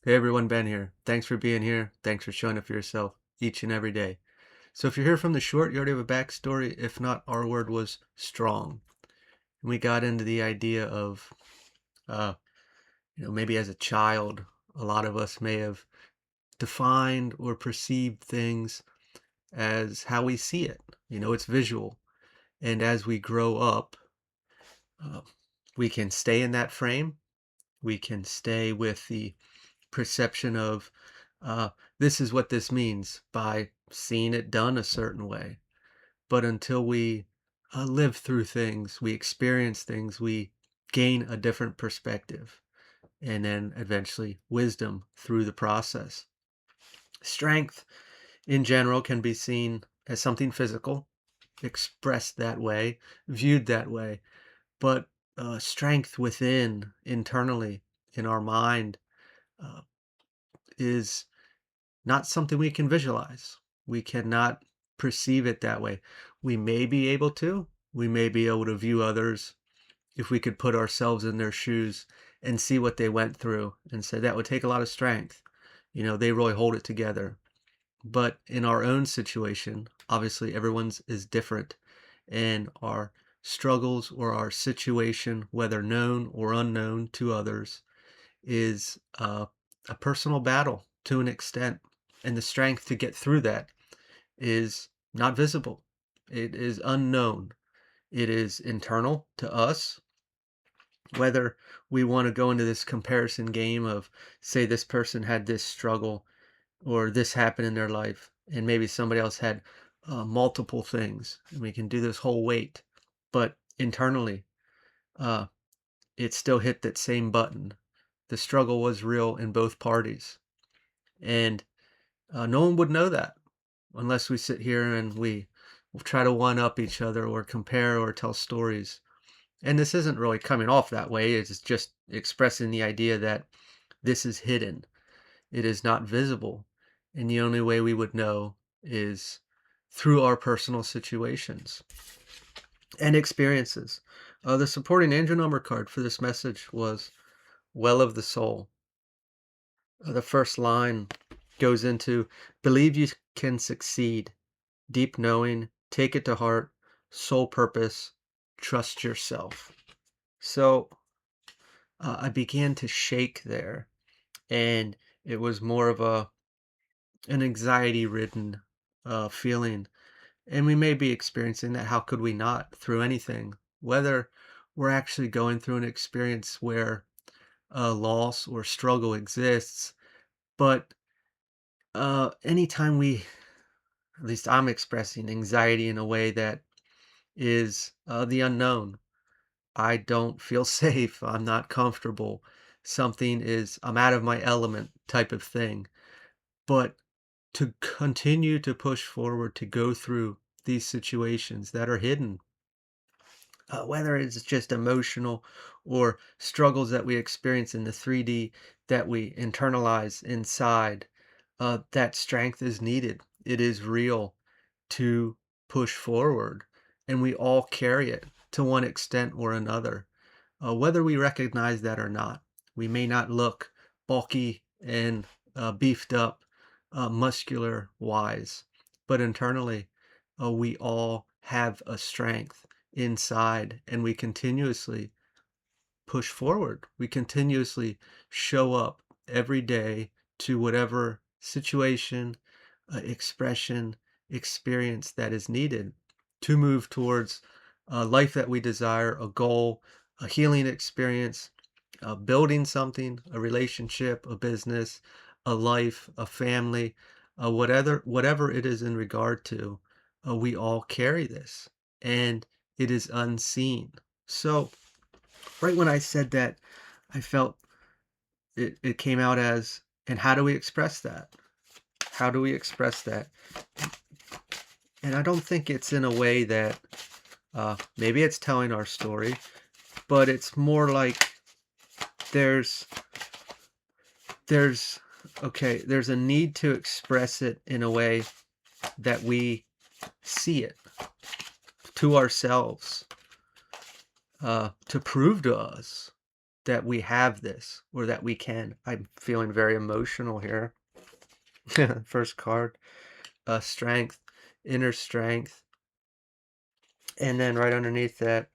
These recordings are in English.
Hey everyone, Ben here. Thanks for being here. Thanks for showing up for yourself each and every day. So if you're here from the short, you already have a backstory. If not, our word was strong. And we got into the idea of, uh, maybe as a child, a lot of us may have defined or perceived things as how we see it. It's visual. And as we grow up, uh, we can stay in that frame. We can stay with the perception of uh, this is what this means by seeing it done a certain way. But until we live through things, we experience things, we gain a different perspective and then eventually wisdom through the process. Strength in general can be seen as something physical, expressed that way, viewed that way, but strength within, internally, in our mind, uh, is not something we can visualize. We cannot perceive it that way. We may be able to. We may be able to view others if we could put ourselves in their shoes and see what they went through and say that would take a lot of strength. They really hold it together. But in our own situation, obviously everyone's is different, and our struggles or our situation, whether known or unknown to others, is a personal battle to an extent, and the strength to get through that is not visible. It is unknown. It is internal to us. Whether we want to go into this comparison game of, say, this person had this struggle or this happened in their life, and maybe somebody else had multiple things, and we can do this whole weight, but internally, uh, it still hit that same button. The struggle was real in both parties. And no one would know that unless we sit here and we try to one up each other or compare or tell stories. And this isn't really coming off that way. It's just expressing the idea that this is hidden. It is not visible. And the only way we would know is through our personal situations and experiences. The supporting angel number card for this message was Well of the Soul. The first line goes into believe you can succeed, deep knowing, take it to heart, soul purpose, trust yourself. So I began to shake there, and it was more of an anxiety ridden feeling. And we may be experiencing that. How could we not through anything? Whether we're actually going through an experience where loss or struggle exists, but anytime at least I'm expressing anxiety in a way that is the unknown. I don't feel safe. I'm not comfortable. I'm out of my element type of thing. But to continue to push forward, to go through these situations that are hidden, whether it's just emotional or struggles that we experience in the 3D that we internalize inside, that strength is needed. It is real to push forward, and we all carry it to one extent or another, whether we recognize that or not. We may not look bulky and beefed up, muscular wise, but internally, we all have a strength inside, and we continuously push forward. We continuously show up every day to whatever situation, expression, experience that is needed to move towards a life that we desire, a goal, a healing experience, building something, a relationship, a business, a life, a family, whatever it is in regard to, we all carry this, and it is unseen. So, right when I said that, I felt it came out as, and how do we express that? How do we express that? And I don't think it's in a way that maybe it's telling our story, but it's more like there's there's there's a need to express it in a way that we see it to ourselves, to prove to us that we have this or that we can. I'm feeling very emotional here. First card, strength, inner strength. And then right underneath that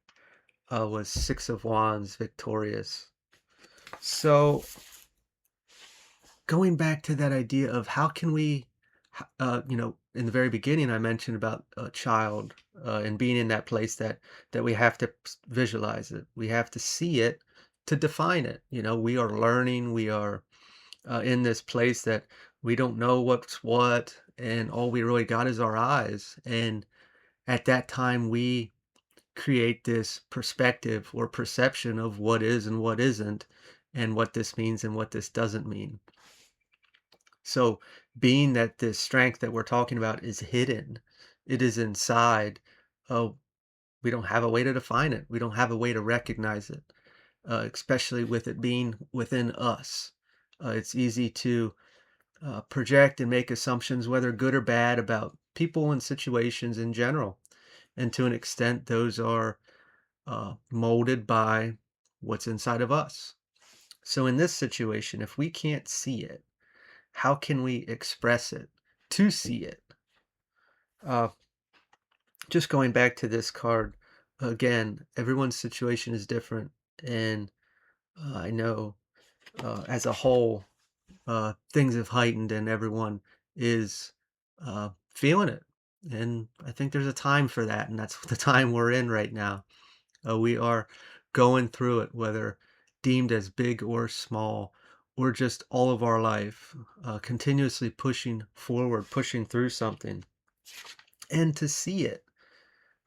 was Six of Wands, victorious. So going back to that idea of how can we, in the very beginning, I mentioned about a child and being in that place that we have to visualize it, we have to see it to define it. We are learning, we are in this place that we don't know what's what, and all we really got is our eyes. And at that time, we create this perspective or perception of what is and what isn't, and what this means and what this doesn't mean. So, being that this strength that we're talking about is hidden, it is inside, oh, we don't have a way to define it. We don't have a way to recognize it, especially with it being within us. It's easy to project and make assumptions, whether good or bad, about people and situations in general. And to an extent, those are molded by what's inside of us. So, in this situation, if we can't see it, how can we express it to see it? Uh, just going back to this card, again, everyone's situation is different. And I know as a whole, things have heightened and everyone is feeling it. And I think there's a time for that. And that's the time we're in right now. We are going through it, whether deemed as big or small, or just all of our life, continuously pushing forward, pushing through something. And to see it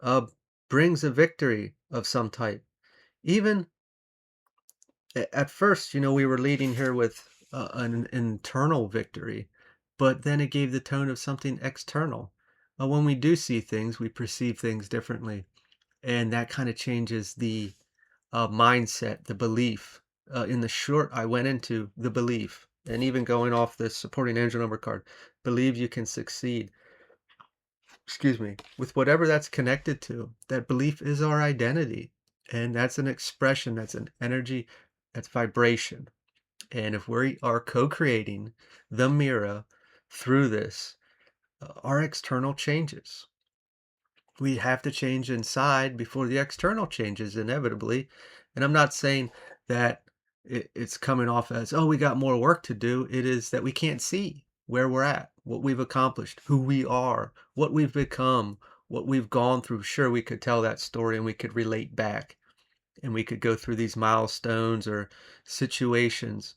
uh, brings a victory of some type. Even at first, we were leading here with an internal victory, but then it gave the tone of something external. When we do see things, we perceive things differently, and that kind of changes the mindset, the belief. In the short, I went into the belief, and even going off this supporting angel number card, believe you can succeed. Excuse me, with whatever that's connected to. That belief is our identity, and that's an expression, that's an energy, that's vibration. And if we are co-creating the mirror through this, our external changes. We have to change inside before the external changes inevitably. And I'm not saying that it's coming off as, oh, we got more work to do. It is that we can't see where we're at, what we've accomplished, who we are, what we've become, what we've gone through. Sure, we could tell that story and we could relate back and we could go through these milestones or situations,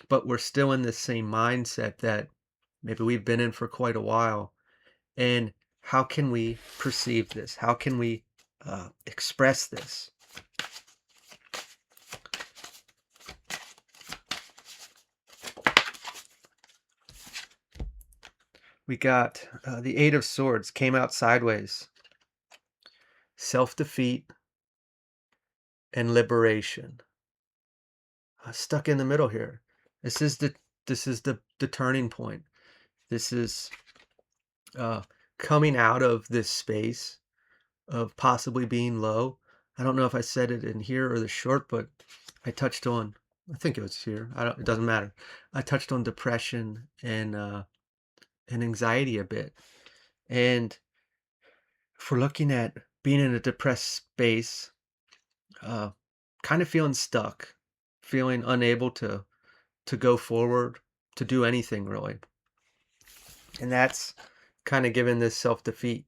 but we're still in the same mindset that maybe we've been in for quite a while. And how can we perceive this? How can we express this? We got the Eight of Swords came out sideways. Self-defeat and liberation. Stuck in the middle here. This is the turning point. This is coming out of this space of possibly being low. I don't know if I said it in here or the short, but I touched on, I think it was here. It doesn't matter. I touched on depression and anxiety a bit. And if we're looking at being in a depressed space, uh, kind of feeling stuck, feeling unable to go forward, to do anything really. And that's kind of given this self-defeat.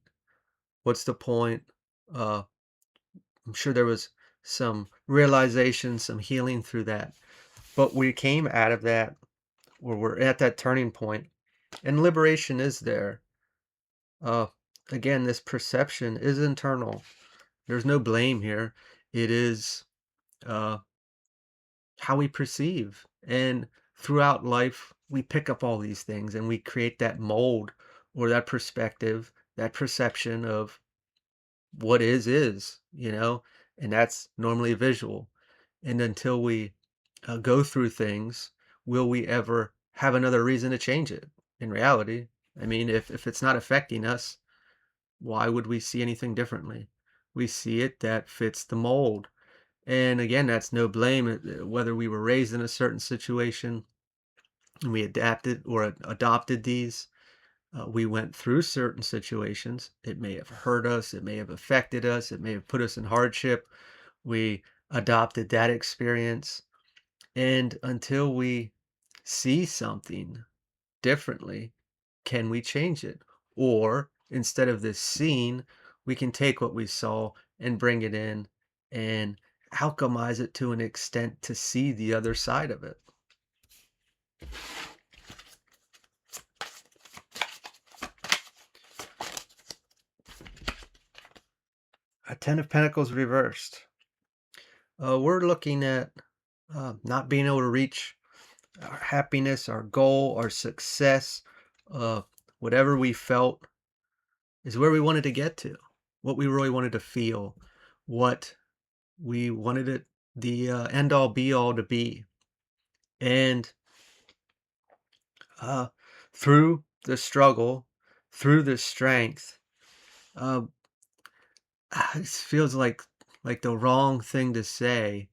What's the point? I'm sure there was some realization, some healing through that. But we came out of that, or we're at that turning point, and liberation is there. Uh, again, this perception is internal. There's no blame here. It is uh, how we perceive. And throughout life, we pick up all these things and we create that mold or that perspective, that perception of what is, and that's normally visual. And until we go through things, will we ever have another reason to change it? In reality, I mean, if it's not affecting us, why would we see anything differently? We see it that fits the mold. And again, that's no blame, whether we were raised in a certain situation and we adapted or adopted these. We went through certain situations. It may have hurt us, it may have affected us, it may have put us in hardship. We adopted that experience. And until we see something differently, can we change it? Or instead of this scene, we can take what we saw and bring it in and alchemize it to an extent to see the other side of it. A Ten of Pentacles reversed. We're looking at not being able to reach our happiness, our goal, our success, uh, whatever we felt is where we wanted to get to, what we really wanted to feel, what we wanted it the end all be all to be. And uh, through the struggle, through the strength, uh, it feels like the wrong thing to say,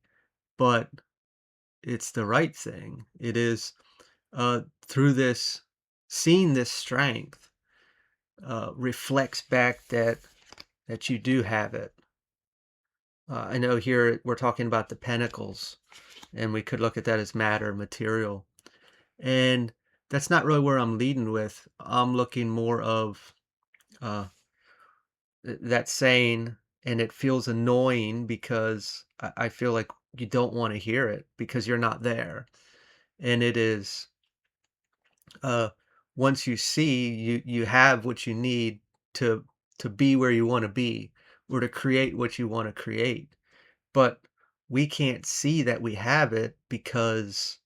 but it's the right thing. It is through this, seeing this strength reflects back that you do have it. I know here we're talking about the pentacles, and we could look at that as matter, material. And that's not really where I'm leading with. I'm looking more of uh, that saying, and it feels annoying because I feel like you don't want to hear it because you're not there. And it is uh, once you see, you have what you need to to be where you want to be or to create what you want to create. But we can't see that we have it because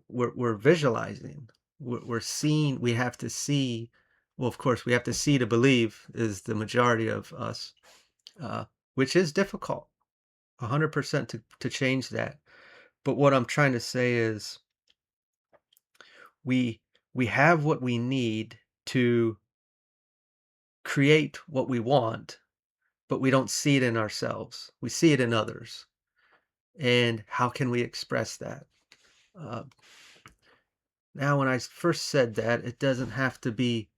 we're visualizing. We're seeing. We have to see. Well, of course, we have to see to believe is the majority of us, uh, which is difficult, 100% to change that. But what I'm trying to say is we we have what we need to create what we want, but we don't see it in ourselves. We see it in others. And how can we express that? Uh, Now, when I first said that, it doesn't have to be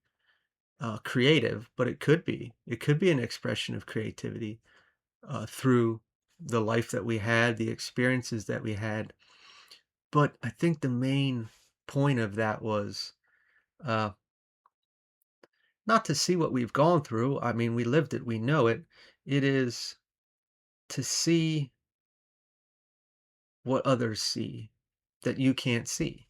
creative, but it could be. It could be an expression of creativity through the life that we had, the experiences that we had. But I think the main point of that was uh, not to see what we've gone through. I mean, we lived it, we know it. It is to see what others see that you can't see.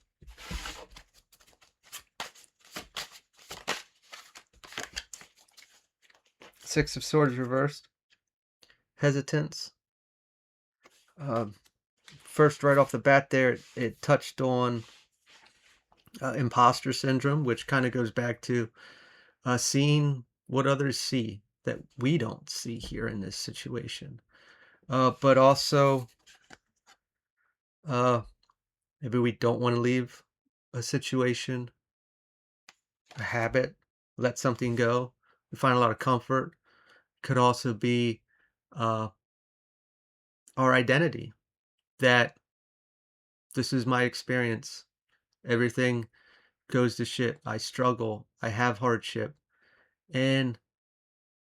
Six of Swords reversed, hesitance. Um, First, right off the bat, there, it touched on imposter syndrome, which kind of goes back to seeing what others see that we don't see here in this situation. But also, uh, maybe we don't want to leave a situation, a habit, let something go. We find a lot of comfort. Could also be uh, our identity, that this is my experience. Everything goes to shit. I struggle. I have hardship. And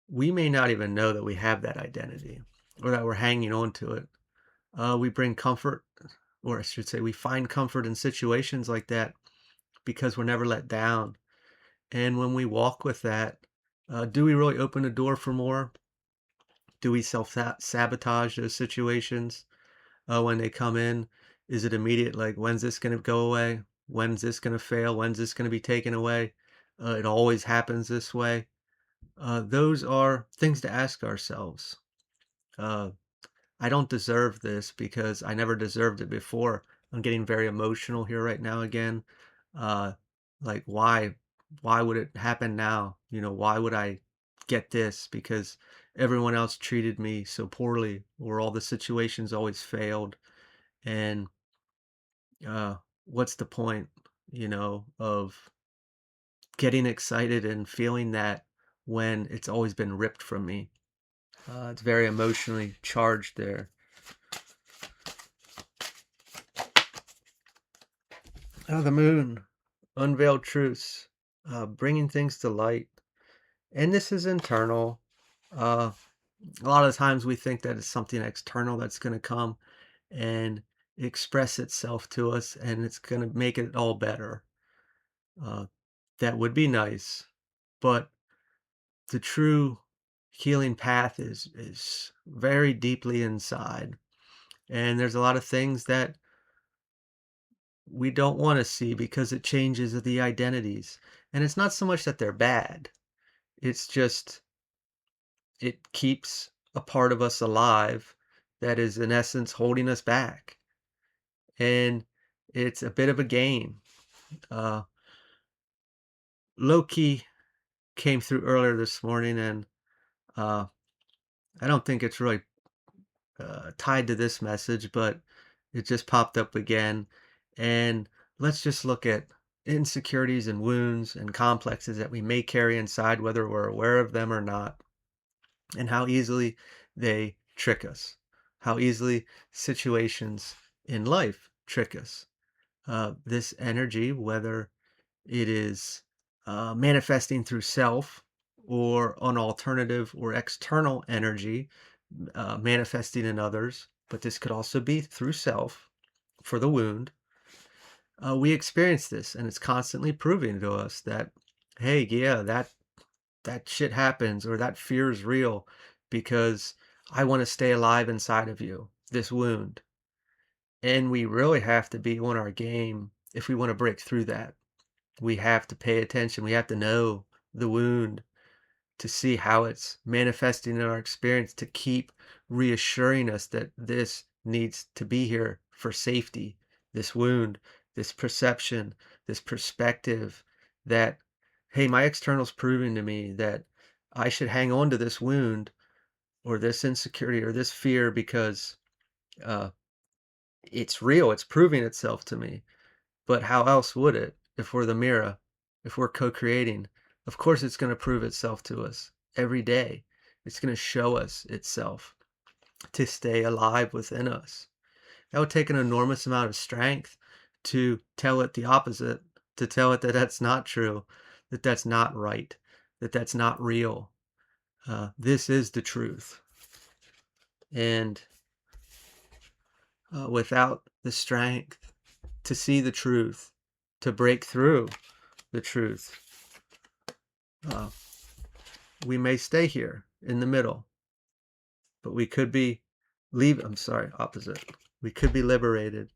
we may not even know that we have that identity or that we're hanging on to it. We bring comfort, or I should say, we find comfort in situations like that because we're never let down. And when we walk with that, do we really open the door for more? Do we self sabotage those situations when they come in? Is it immediate, like, when's this going to go away? When's this going to fail? When's this going to be taken away? It always happens this way. Those are things to ask ourselves. Uh, I don't deserve this because I never deserved it before. I'm getting very emotional here right now again. Uh, like why would it happen now? You know, why would I get this? Because everyone else treated me so poorly, or all the situations always failed. And what's the point, of getting excited and feeling that when it's always been ripped from me? It's very emotionally charged there. Oh, the moon, unveiled truths, bringing things to light. And this is internal. Uh, a lot of times we think that it's something external that's going to come and express itself to us and it's going to make it all better. Uh, that would be nice, but the true healing path is very deeply inside. And there's a lot of things that we don't want to see because it changes the identities. And it's not so much that they're bad. It's just it keeps a part of us alive that is in essence holding us back. And it's a bit of a game. Uh, Loki came through earlier this morning, and uh, I don't think it's really tied to this message, but it just popped up again. And let's just look at insecurities and wounds and complexes that we may carry inside, whether we're aware of them or not, and how easily they trick us, how easily situations in life trick us. This energy, whether it is manifesting through self or an alternative or external energy manifesting in others, but this could also be through self for the wound. We experience this, and it's constantly proving to us that, hey, yeah, that shit happens, or that fear is real because I want to stay alive inside of you, this wound. And we really have to be on our game if we want to break through that. We have to pay attention. We have to know the wound to see how it's manifesting in our experience, to keep reassuring us that this needs to be here for safety. This wound, this perception, this perspective that, hey, my external's proving to me that I should hang on to this wound or this insecurity or this fear because uh, it's real. It's proving itself to me. But how else would it if we're the mirror, if we're co-creating? Of course, it's going to prove itself to us every day. It's going to show us itself to stay alive within us. That would take an enormous amount of strength to tell it the opposite, to tell it that that's not true, that that's not right, that that's not real. This is the truth. And without the strength to see the truth, to break through the truth, we may stay here in the middle, but we could be opposite. We could be liberated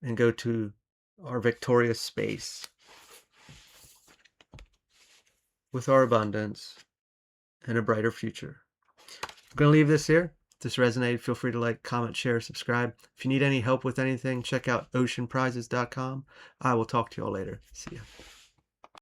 and go to our victorious space with our abundance and a brighter future. I'm going to leave this here. If this resonated, feel free to like, comment, share, subscribe. If you need any help with anything, check out oceanprizes.com. I will talk to you all later. See ya.